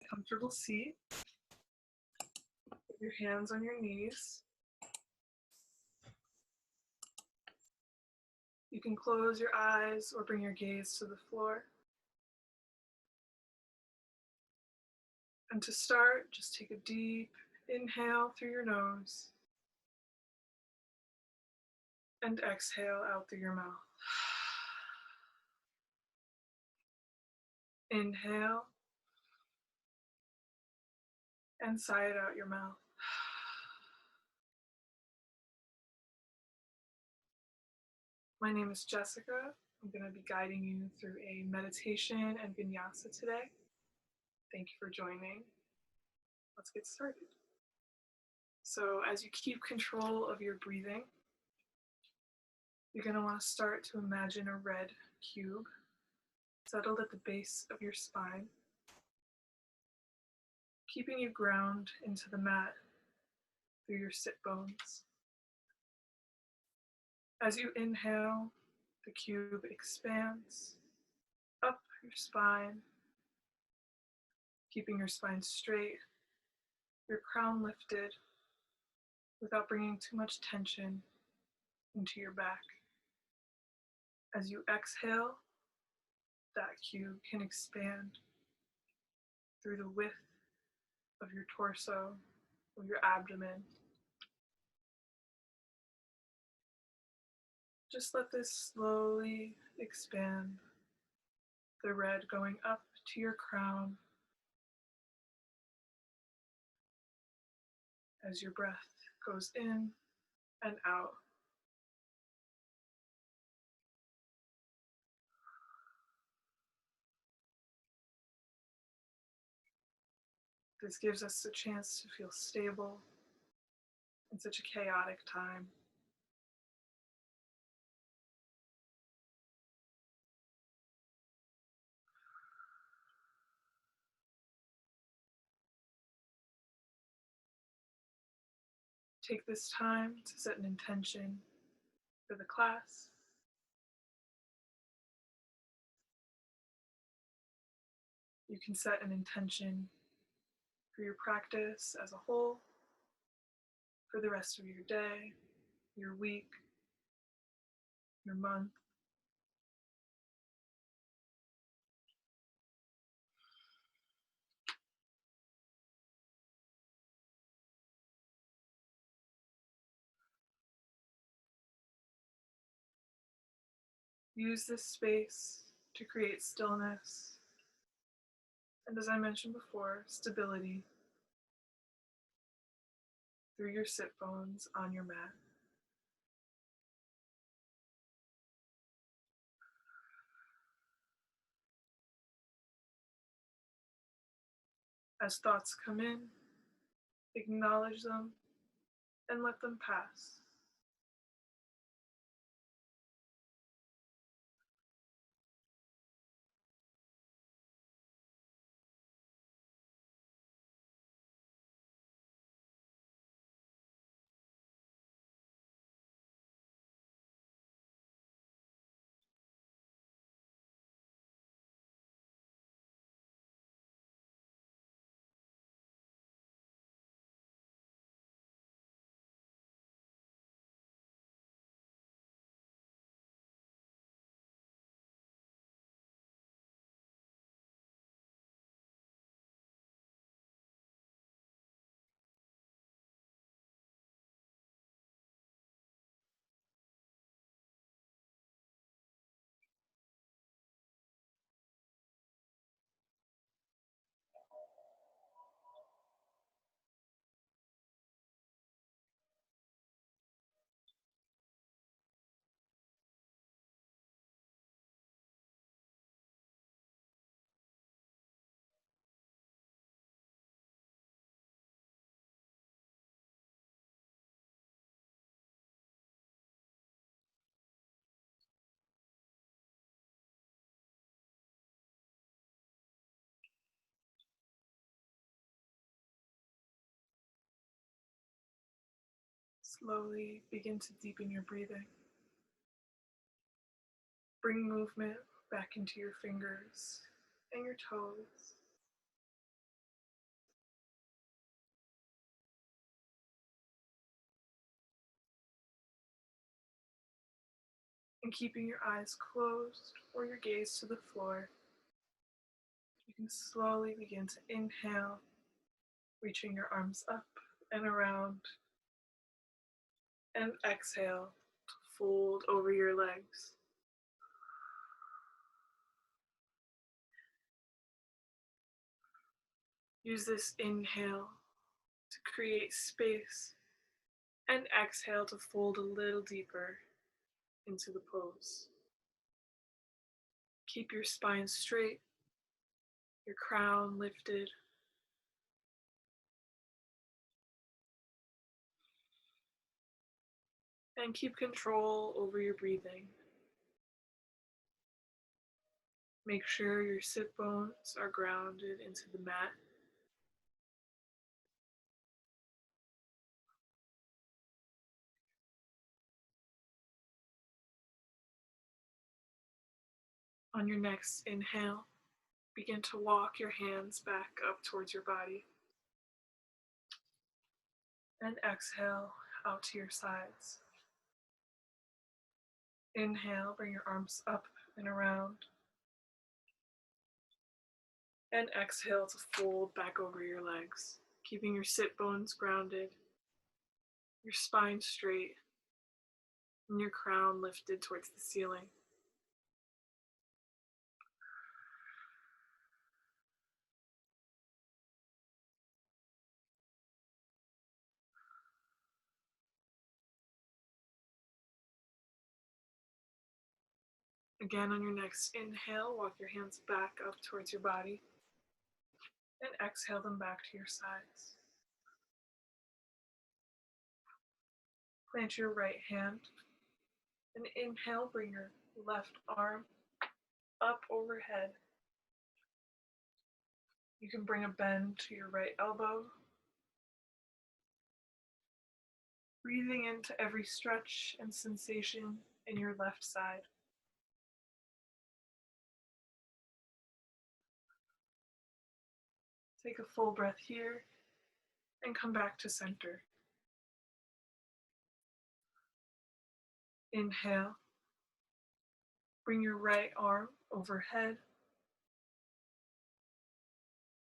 comfortable seat. Put your hands on your knees. You can close your eyes or bring your gaze to the floor. And to start, just take a deep inhale through your nose and exhale out through your mouth. Inhale and sigh it out your mouth. My name is Jessica. I'm going to be guiding you through a meditation and vinyasa today. Thank you for joining. Let's get started. So as you keep control of your breathing, you're going to want to start to imagine a red cube settled at the base of your spine, keeping you ground into the mat through your sit bones. As you inhale, the cube expands up your spine, keeping your spine straight, your crown lifted without bringing too much tension into your back. As you exhale, that cube can expand through the width of your torso or your abdomen. Just let this slowly expand, the red going up to your crown as your breath goes in and out. This gives us a chance to feel stable in such a chaotic time. Take this time to set an intention for the class. You can set an intention for your practice as a whole, for the rest of your day, your week, your month. Use this space to create stillness and, as I mentioned before, stability through your sit bones on your mat. As thoughts come in, acknowledge them and let them pass. Slowly begin to deepen your breathing. Bring movement back into your fingers and your toes. And keeping your eyes closed or your gaze to the floor, you can slowly begin to inhale, reaching your arms up and around, and exhale to fold over your legs. Use this inhale to create space and exhale to fold a little deeper into the pose. Keep your spine straight, your crown lifted, and keep control over your breathing. Make sure your sit bones are grounded into the mat. On your next inhale, begin to walk your hands back up towards your body. And exhale out to your sides. Inhale, bring your arms up and around. And exhale to fold back over your legs, keeping your sit bones grounded, your spine straight, and your crown lifted towards the ceiling. Again, on your next inhale, walk your hands back up towards your body and exhale them back to your sides. Plant your right hand and inhale, bring your left arm up overhead. You can bring a bend to your right elbow, breathing into every stretch and sensation in your left side. Take a full breath here and come back to center. Inhale. Bring your right arm overhead.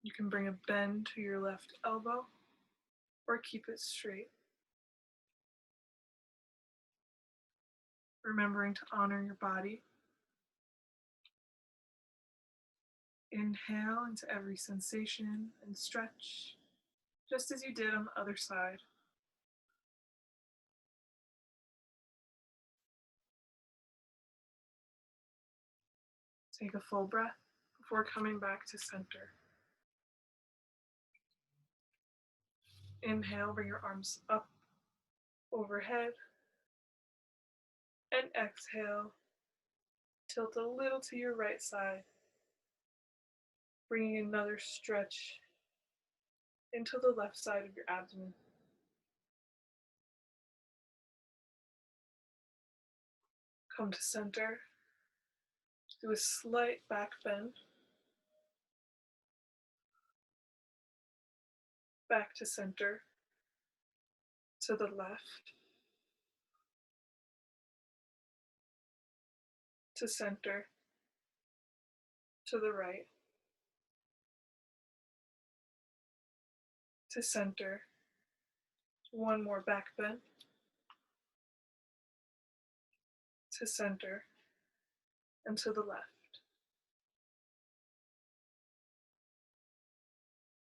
You can bring a bend to your left elbow or keep it straight. Remembering to honor your body. Inhale into every sensation and stretch, just as you did on the other side. Take a full breath before coming back to center. Inhale, bring your arms up overhead. And exhale, tilt a little to your right side, bringing another stretch into the left side of your abdomen. Come to center. Do a slight back bend. Back to center. To the left. To center. To the right. To center. One more back bend. To center. And to the left.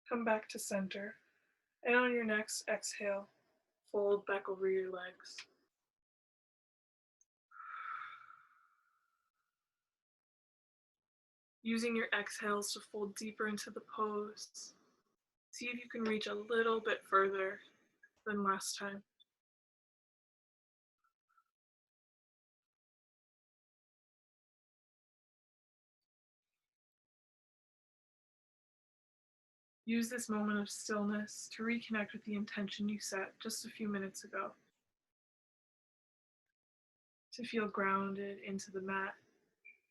Come back to center. And on your next exhale, fold back over your legs. Using your exhales to fold deeper into the pose. See if you can reach a little bit further than last time. Use this moment of stillness to reconnect with the intention you set just a few minutes ago. To feel grounded into the mat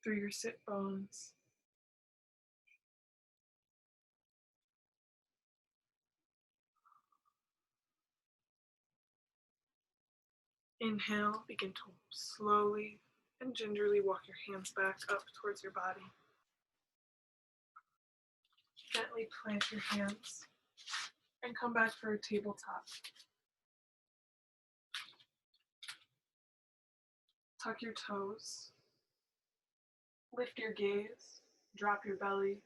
through your sit bones. Inhale, begin to slowly and gingerly walk your hands back up towards your body. Gently plant your hands and come back for a tabletop. Tuck your toes. Lift your gaze. Drop your belly.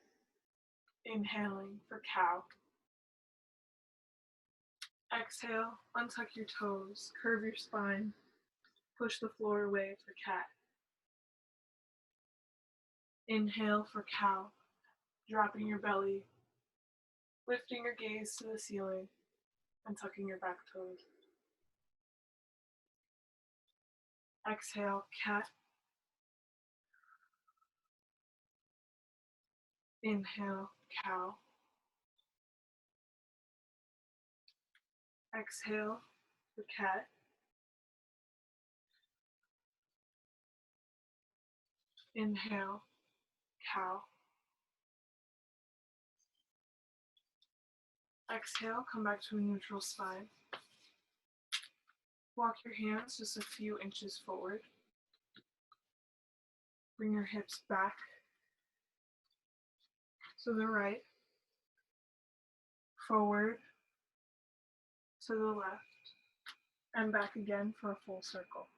Inhaling for cow. Exhale, untuck your toes, curve your spine, push the floor away for cat. Inhale for cow, dropping your belly, lifting your gaze to the ceiling, and tucking your back toes. Exhale, cat. Inhale, cow. Exhale for cat. Inhale, cow. Exhale, come back to a neutral spine. Walk your hands just a few inches forward. Bring your hips back to the right, forward to the left, and back again for a full circle.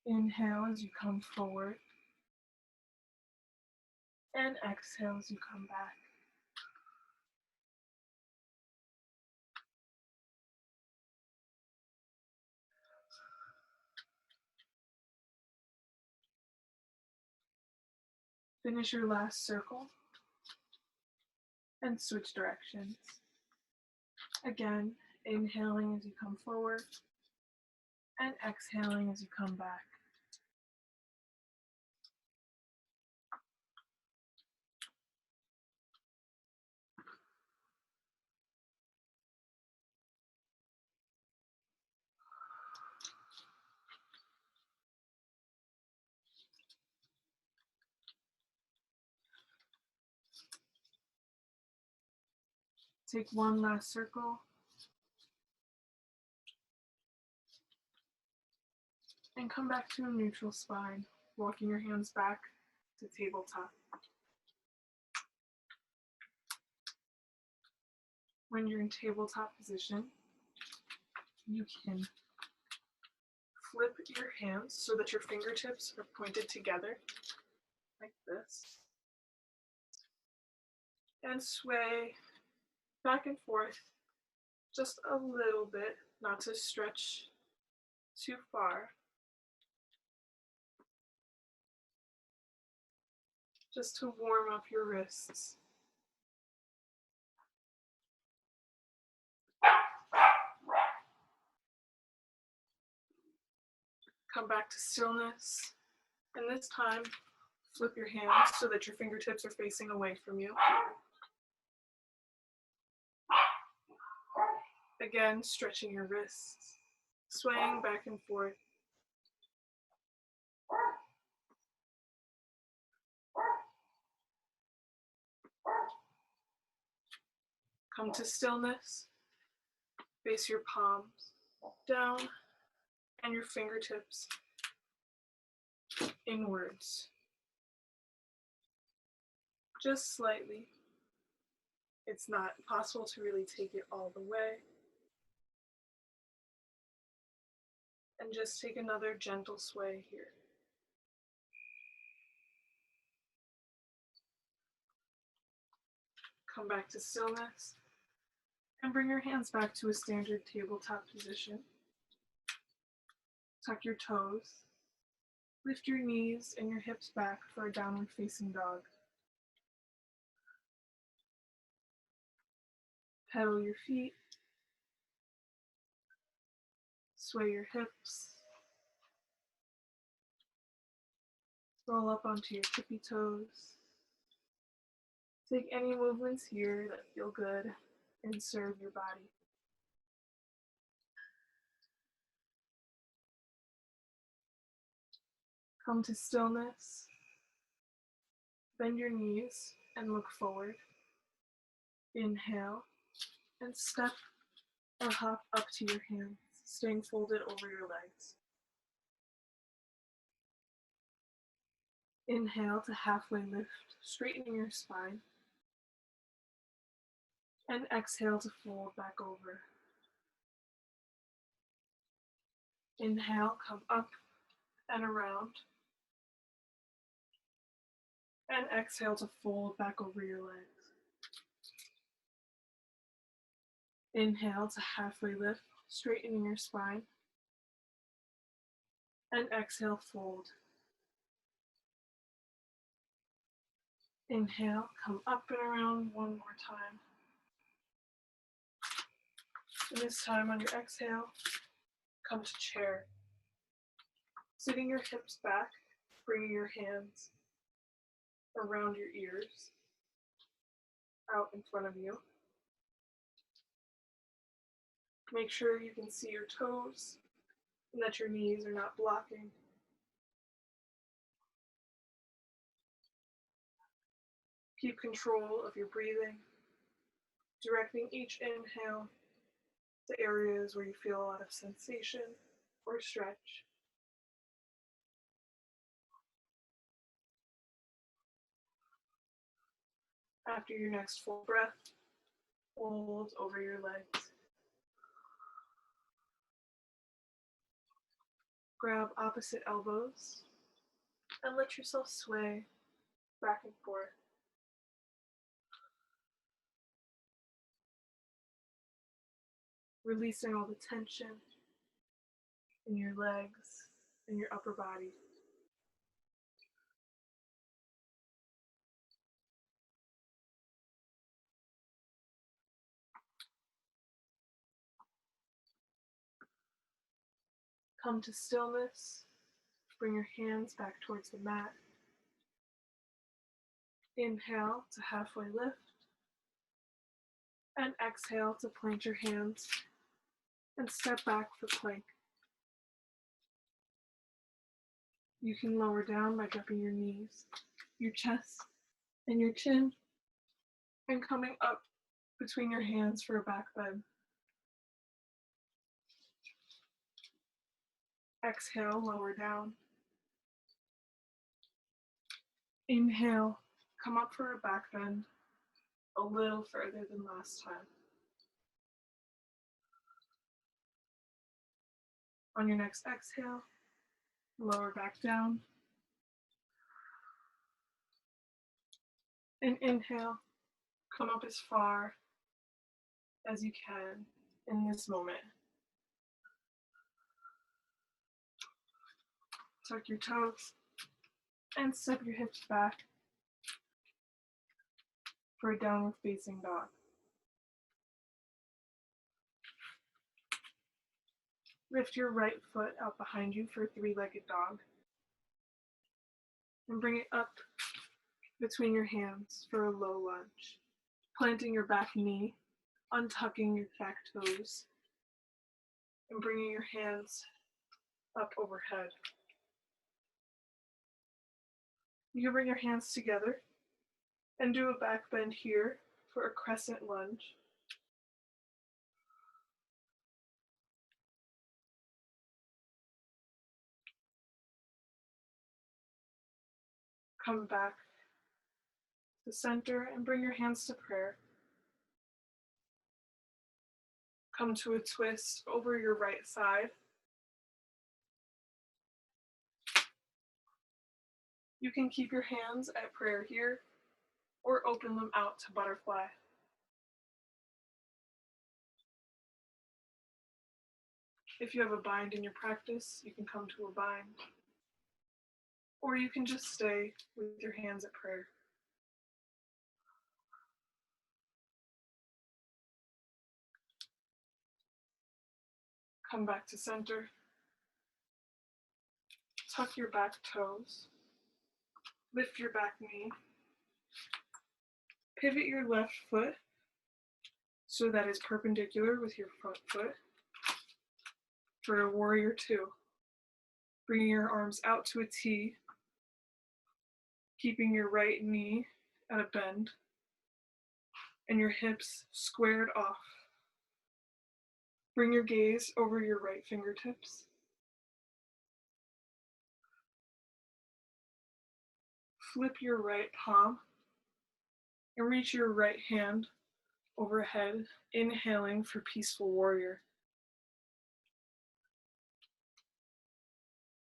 Inhale as you come forward, and exhale as you come back. Finish your last circle and switch directions. Again, inhaling as you come forward and exhaling as you come back. Take one last circle and come back to a neutral spine, walking your hands back to tabletop. When you're in tabletop position, you can flip your hands so that your fingertips are pointed together, like this, and sway back and forth just a little bit, not to stretch too far, just to warm up your wrists. Come back to stillness, and this time flip your hands so that your fingertips are facing away from you. Again, stretching your wrists, swaying back and forth. Come to stillness, face your palms down and your fingertips inwards. Just slightly. It's not possible to really take it all the way. And just take another gentle sway here. Come back to stillness and bring your hands back to a standard tabletop position. Tuck your toes. Lift your knees and your hips back for a downward facing dog. Pedal your feet. Sway your hips. Roll up onto your tippy toes. Take any movements here that feel good and serve your body. Come to stillness. Bend your knees and look forward. Inhale and step or hop up to your hands, staying folded over your legs. Inhale to halfway lift, straightening your spine. And exhale to fold back over. Inhale, come up and around. And exhale to fold back over your legs. Inhale to halfway lift, straightening your spine. And exhale, fold. Inhale, come up and around one more time. And this time on your exhale, come to chair. Sitting your hips back, bringing your hands around your ears, out in front of you. Make sure you can see your toes and that your knees are not blocking. Keep control of your breathing, directing each inhale to areas where you feel a lot of sensation or stretch. After your next full breath, fold over your legs. Grab opposite elbows and let yourself sway back and forth. Releasing all the tension in your legs and your upper body. Come to stillness. Bring your hands back towards the mat. Inhale to halfway lift. And exhale to plant your hands and step back for plank. You can lower down by dropping your knees, your chest, and your chin, and coming up between your hands for a back bend. Exhale, lower down. Inhale, come up for a back bend a little further than last time. On your next exhale, lower back down. And inhale, come up as far as you can in this moment. Tuck your toes and step your hips back for a downward facing dog. Lift your right foot out behind you for a three-legged dog. And bring it up between your hands for a low lunge. Planting your back knee, untucking your back toes, and bringing your hands up overhead. You can bring your hands together and do a back bend here for a crescent lunge. Come back to center and bring your hands to prayer. Come to a twist over your right side. You can keep your hands at prayer here or open them out to butterfly. If you have a bind in your practice, you can come to a bind. Or you can just stay with your hands at prayer. Come back to center. Tuck your back toes. Lift your back knee. Pivot your left foot so that it's perpendicular with your front foot for a warrior two. Bringing your arms out to a T, keeping your right knee at a bend and your hips squared off. Bring your gaze over your right fingertips. Flip your right palm and reach your right hand overhead, inhaling for peaceful warrior.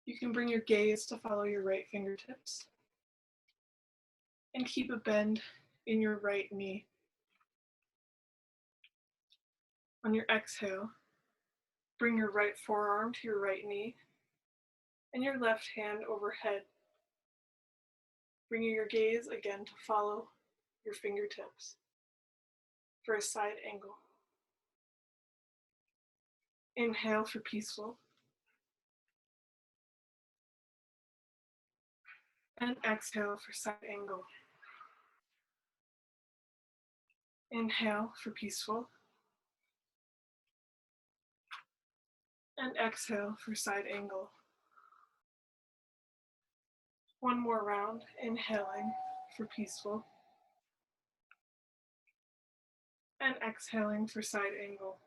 You can bring your gaze to follow your right fingertips and keep a bend in your right knee. On your exhale, bring your right forearm to your right knee and your left hand overhead, bringing your gaze again to follow your fingertips for a side angle. Inhale for peaceful and exhale for side angle. Inhale for peaceful and exhale for side angle. One more round, inhaling for peaceful and exhaling for side angle.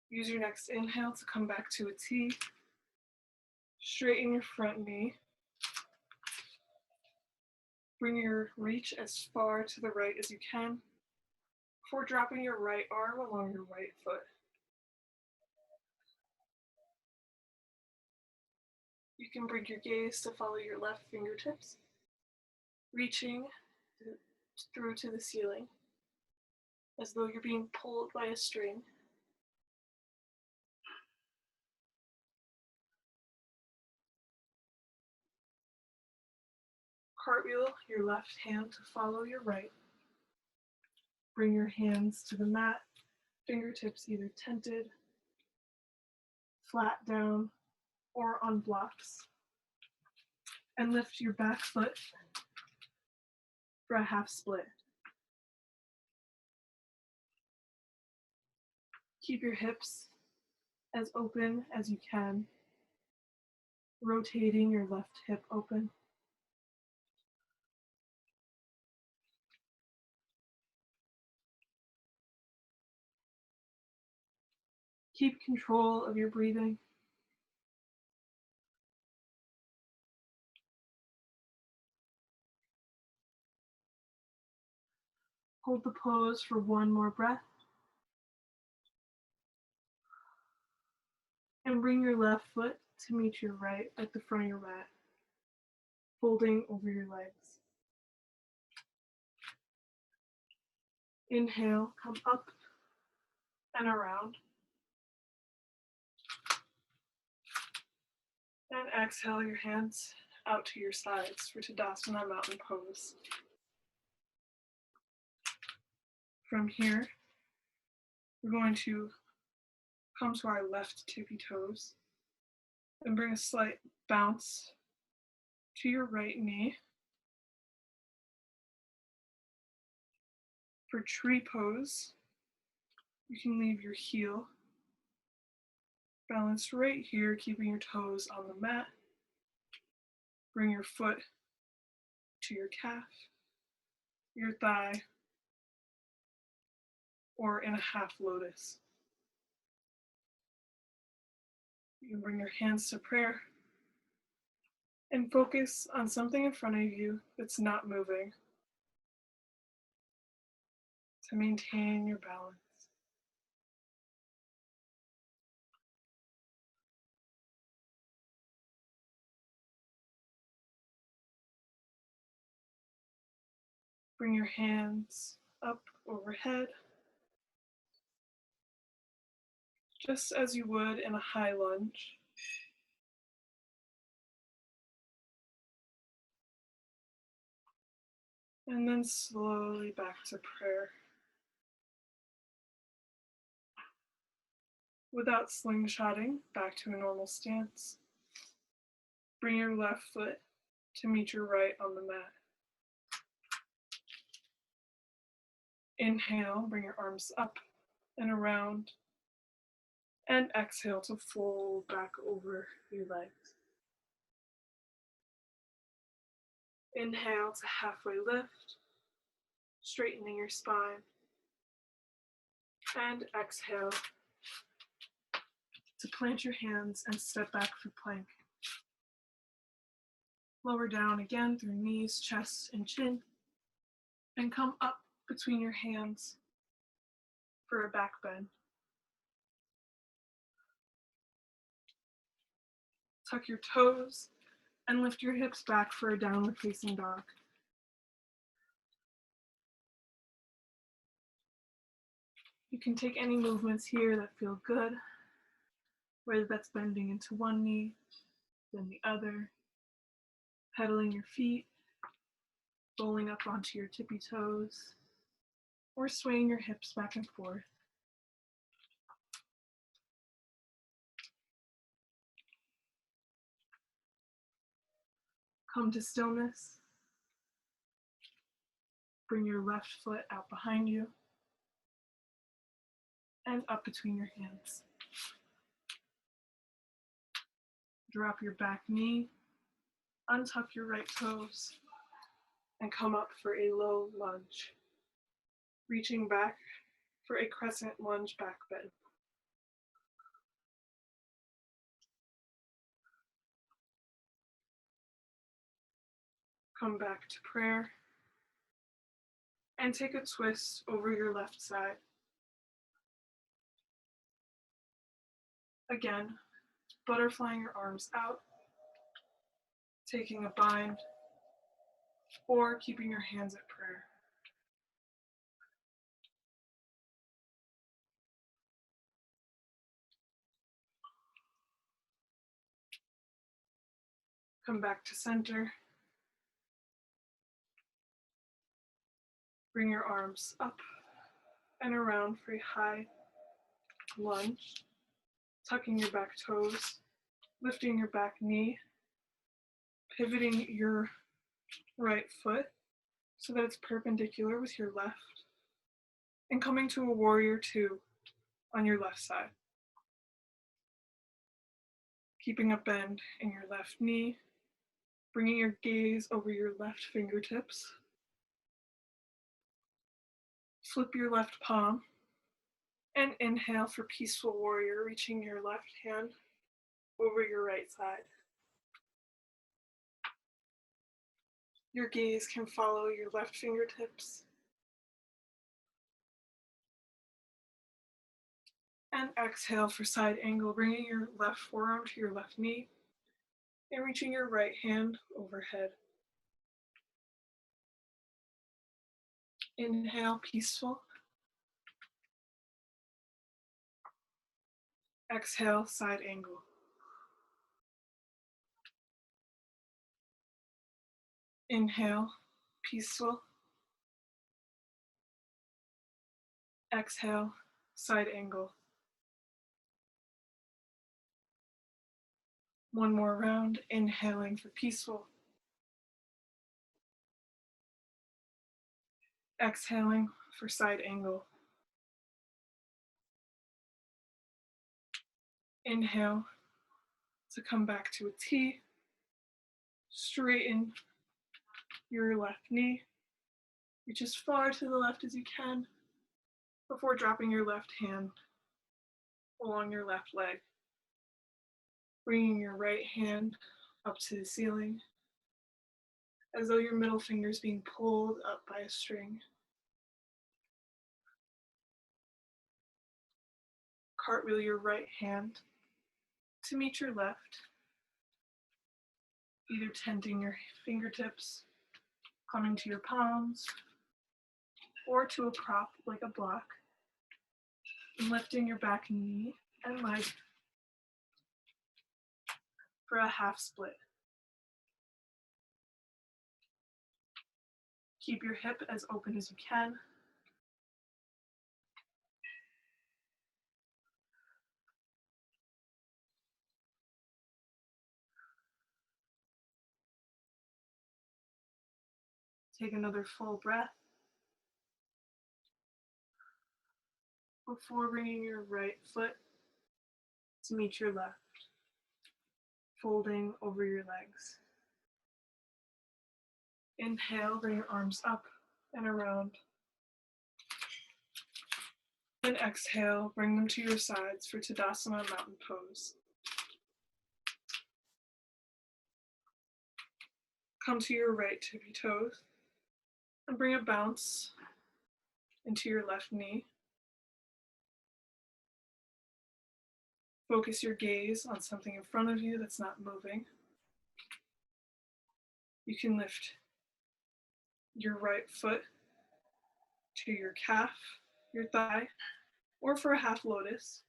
Use your next inhale to come back to a T. Straighten your front knee. Bring your reach as far to the right as you can before dropping your right arm along your right foot. You can bring your gaze to follow your left fingertips, reaching through to the ceiling as though you're being pulled by a string. Cartwheel your left hand to follow your right. Bring your hands to the mat, fingertips either tented, flat down, or on blocks. And lift your back foot for a half split. Keep your hips as open as you can, rotating your left hip open. Keep control of your breathing. Hold the pose for one more breath. And bring your left foot to meet your right at the front of your mat, folding over your legs. Inhale, come up and around. And exhale your hands out to your sides for Tadasana Mountain Pose. From here, we're going to come to our left tippy toes and bring a slight bounce to your right knee. For tree pose, you can leave your heel balanced right here, keeping your toes on the mat. Bring your foot to your calf, your thigh, or in a half lotus. You can bring your hands to prayer and focus on something in front of you that's not moving to maintain your balance. Bring your hands up overhead, just as you would in a high lunge. And then slowly back to prayer. Without slingshotting, back to a normal stance. Bring your left foot to meet your right on the mat. Inhale, bring your arms up and around. And exhale to fold back over your legs. Inhale to halfway lift, straightening your spine. And exhale to plant your hands and step back for plank. Lower down again through knees, chest, and chin, and come up between your hands for a back bend. Tuck your toes and lift your hips back for a downward facing dog. You can take any movements here that feel good, whether that's bending into one knee, then the other, pedaling your feet, rolling up onto your tippy toes, or swaying your hips back and forth. Come to stillness. Bring your left foot out behind you and up between your hands. Drop your back knee, untuck your right toes, and come up for a low lunge. Reaching back for a crescent lunge back bend. Come back to prayer and take a twist over your left side. Again, butterflying your arms out, taking a bind, or keeping your hands at prayer. Come back to center. Bring your arms up and around for a high lunge, tucking your back toes, lifting your back knee, pivoting your right foot so that it's perpendicular with your left, and coming to a warrior two on your left side. Keeping a bend in your left knee, bringing your gaze over your left fingertips. Flip your left palm and inhale for peaceful warrior, reaching your left hand over your right side. Your gaze can follow your left fingertips. And exhale for side angle, bringing your left forearm to your left knee and reaching your right hand overhead. Inhale, peaceful. Exhale, side angle. Inhale, peaceful. Exhale, side angle. One more round, inhaling for peaceful. Exhaling for side angle. Inhale to come back to a T. Straighten your left knee. Reach as far to the left as you can before dropping your left hand along your left leg. Bringing your right hand up to the ceiling as though your middle finger is being pulled up by a string. Cartwheel your right hand to meet your left, either tenting your fingertips, coming to your palms, or to a prop like a block, and lifting your back knee and leg for a half split. Keep your hip as open as you can. Take another full breath before bringing your right foot to meet your left, folding over your legs. Inhale, bring your arms up and around. And exhale, bring them to your sides for Tadasana Mountain Pose. Come to your right tippy toes and bring a bounce into your left knee. Focus your gaze on something in front of you that's not moving. You can lift your right foot to your calf, your thigh, or for a half lotus.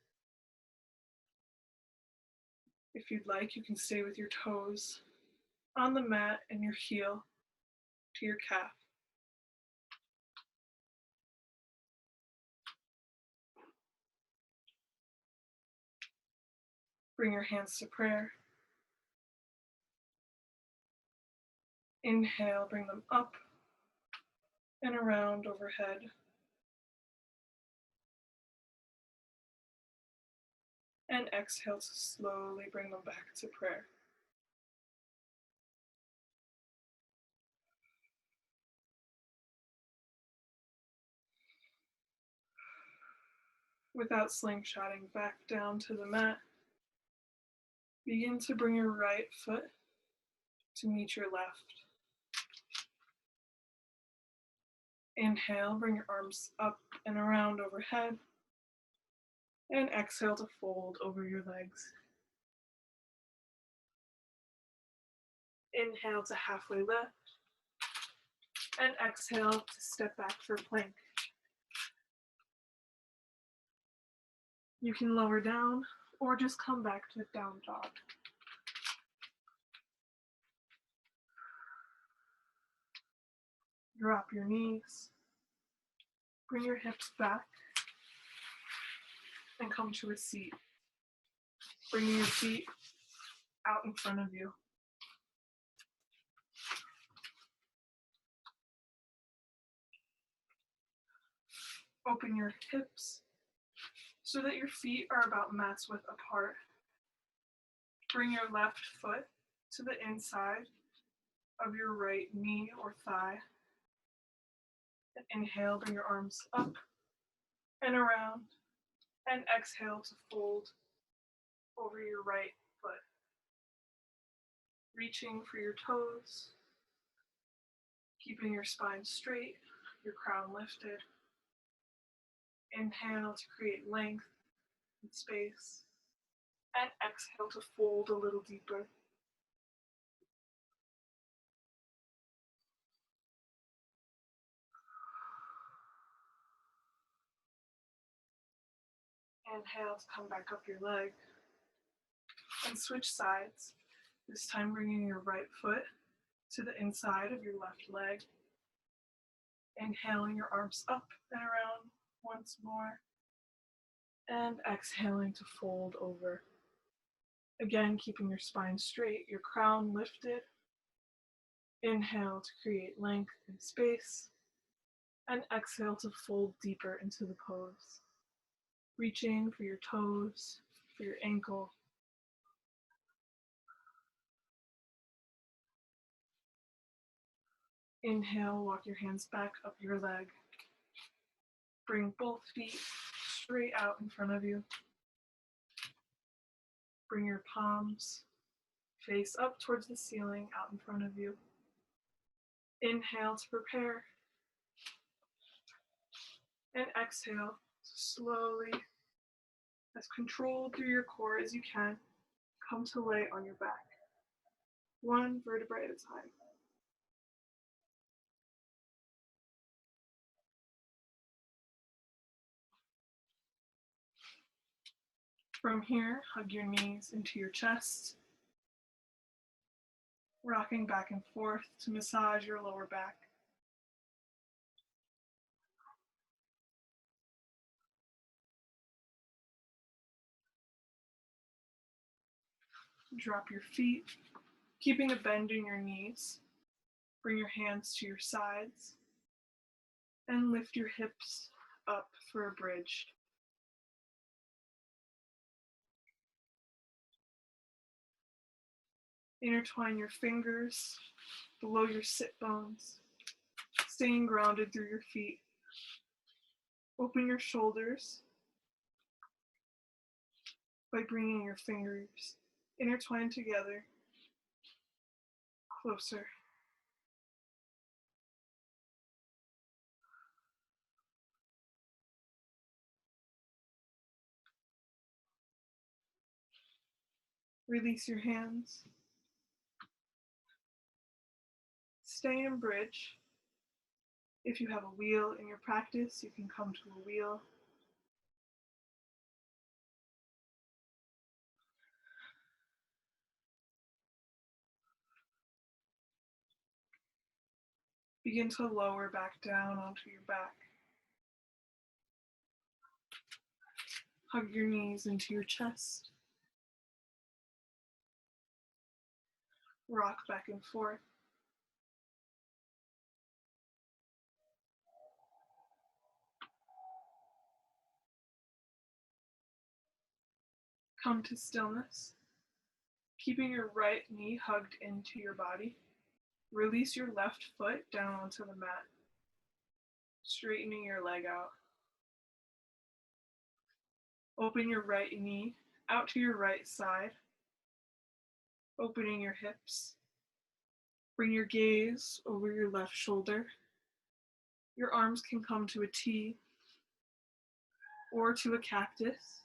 If you'd like, you can stay with your toes on the mat and your heel to your calf. Bring your hands to prayer. Inhale, bring them up and around overhead. And exhale to slowly bring them back to prayer. Without slingshotting back down to the mat, begin to bring your right foot to meet your left. Inhale, bring your arms up and around overhead. And exhale to fold over your legs. Inhale to halfway lift. And exhale to step back for plank. You can lower down or just come back to down dog. Drop your knees. Bring your hips back and come to a seat. Bringing your feet out in front of you. Open your hips so that your feet are about mat's width apart. Bring your left foot to the inside of your right knee or thigh. And inhale, bring your arms up and around. And exhale to fold over your right foot. Reaching for your toes. Keeping your spine straight, your crown lifted. Inhale to create length and space. And exhale to fold a little deeper. Inhale to come back up your leg. And switch sides. This time bringing your right foot to the inside of your left leg. Inhaling your arms up and around once more. And exhaling to fold over. Again, keeping your spine straight, your crown lifted. Inhale to create length and space. And exhale to fold deeper into the pose. Reaching for your toes, for your ankle. Inhale, walk your hands back up your leg. Bring both feet straight out in front of you. Bring your palms face up towards the ceiling out in front of you. Inhale to prepare. And exhale to slowly, as controlled through your core as you can, come to lay on your back. One vertebrae at a time. From here, hug your knees into your chest, rocking back and forth to massage your lower back. Drop your feet, keeping a bend in your knees. Bring your hands to your sides and lift your hips up for a bridge. Intertwine your fingers below your sit bones, staying grounded through your feet. Open your shoulders by bringing your fingers intertwined together, closer. Release your hands. Stay in bridge. If you have a wheel in your practice, you can come to a wheel. Begin to lower back down onto your back. Hug your knees into your chest. Rock back and forth. Come to stillness, keeping your right knee hugged into your body. Release your left foot down onto the mat, straightening your leg out. Open your right knee out to your right side, opening your hips. Bring your gaze over your left shoulder. Your arms can come to a T or to a cactus.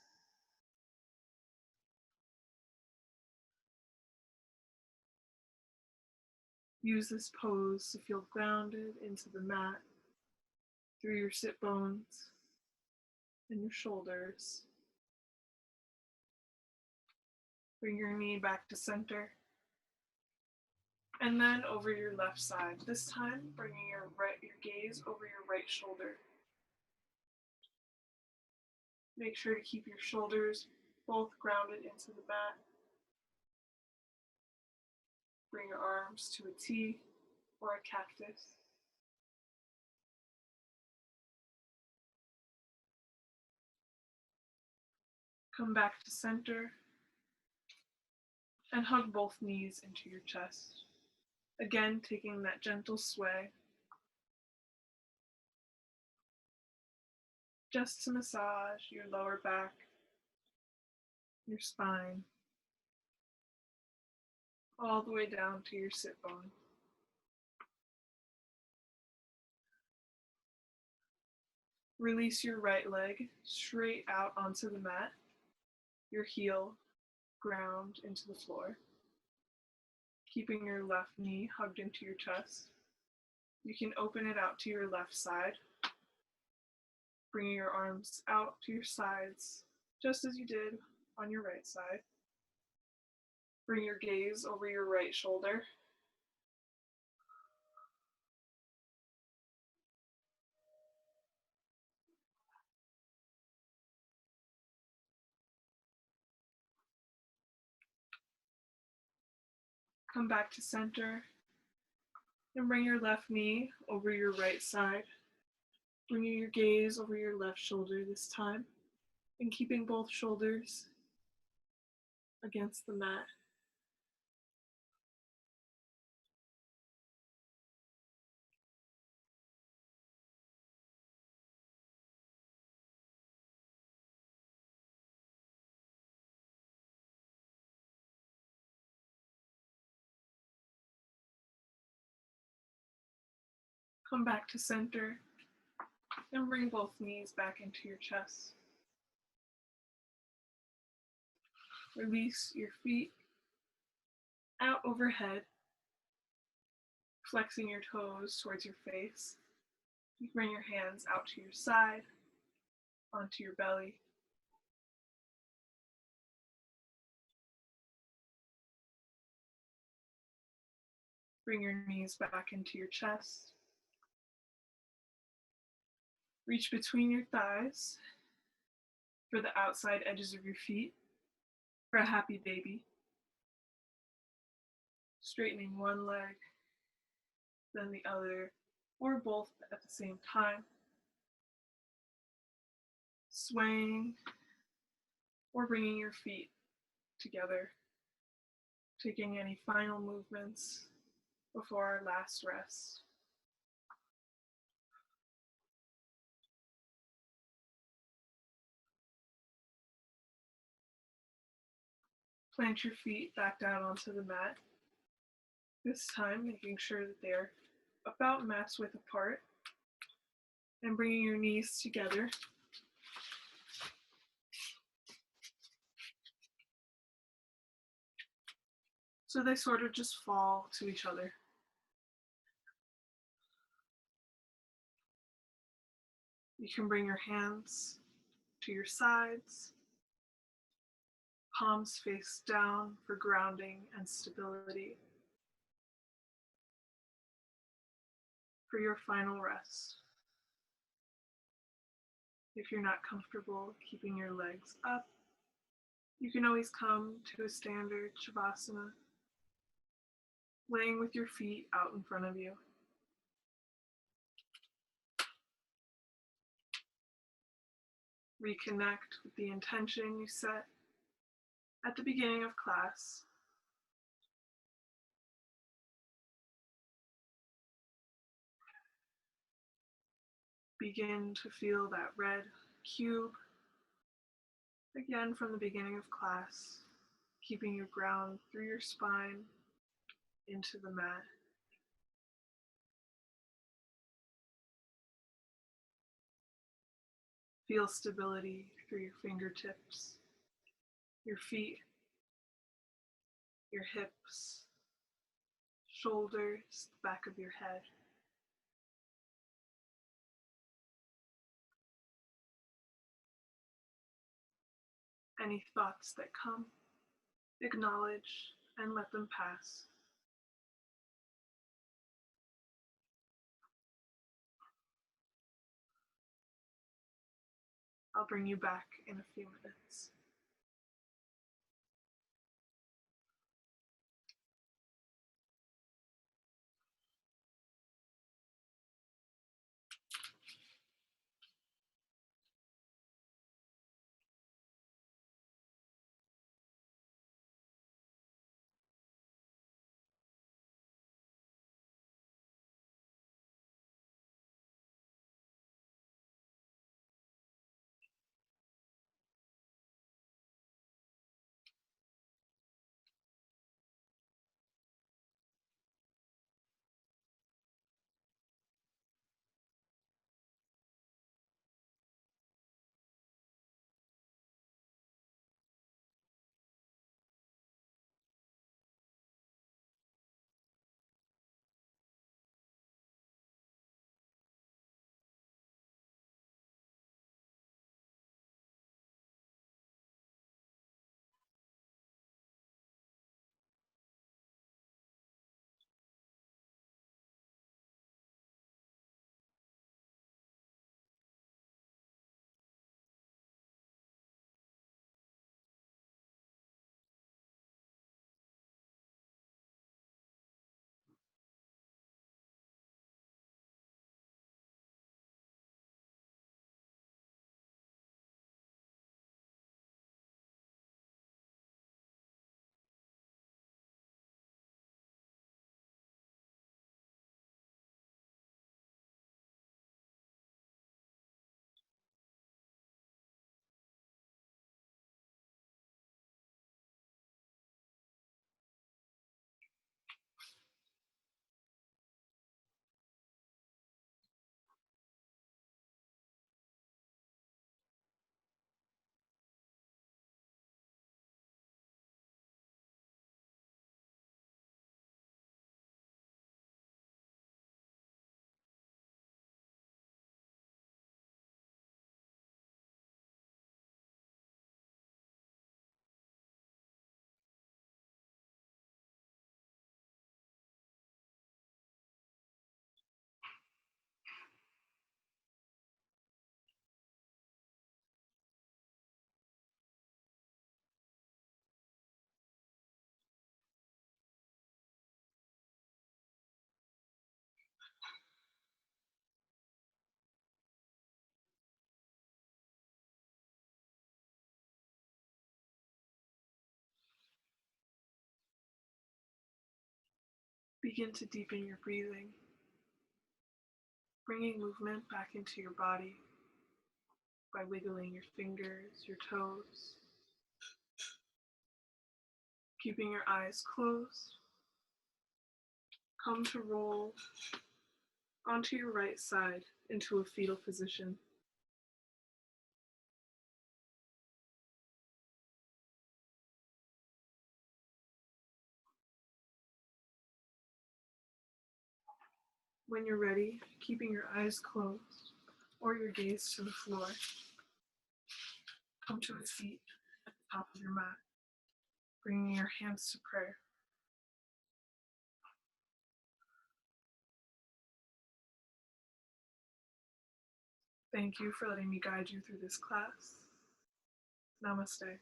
Use this pose to feel grounded into the mat through your sit bones and your shoulders. Bring your knee back to center. And then over your left side. This time, bringing your gaze over your right shoulder. Make sure to keep your shoulders both grounded into the mat. Bring your arms to a T or a cactus. Come back to center and hug both knees into your chest. Again, taking that gentle sway just to massage your lower back, your spine, all the way down to your sit bone. Release your right leg straight out onto the mat, your heel ground into the floor, keeping your left knee hugged into your chest. You can open it out to your left side, bringing your arms out to your sides, just as you did on your right side. Bring your gaze over your right shoulder. Come back to center and bring your left knee over your right side. Bringing your gaze over your left shoulder this time and keeping both shoulders against the mat. Come back to center and bring both knees back into your chest. Release your feet out overhead, flexing your toes towards your face. You bring your hands out to your side, onto your belly. Bring your knees back into your chest. Reach between your thighs for the outside edges of your feet for a happy baby. Straightening one leg, then the other, or both at the same time. Swaying or bringing your feet together. Taking any final movements before our last rest. Plant your feet back down onto the mat, this time making sure that they're about mat's width apart, and bringing your knees together. So they sort of just fall to each other. You can bring your hands to your sides, palms face down for grounding and stability. For your final rest. If you're not comfortable keeping your legs up, you can always come to a standard Shavasana, laying with your feet out in front of you. Reconnect with the intention you set at the beginning of class. Begin to feel that red cube again from the beginning of class, keeping you ground through your spine into the mat. Feel stability through your fingertips, your feet, your hips, shoulders, the back of your head. Any thoughts that come, acknowledge and let them pass. I'll bring you back in a few minutes. Begin to deepen your breathing, bringing movement back into your body by wiggling your fingers, your toes, Keeping your eyes closed, come to roll onto your right side into a fetal position. When you're ready, keeping your eyes closed or your gaze to the floor, come to a seat at the top of your mat, bringing your hands to prayer. Thank you for letting me guide you through this class. Namaste.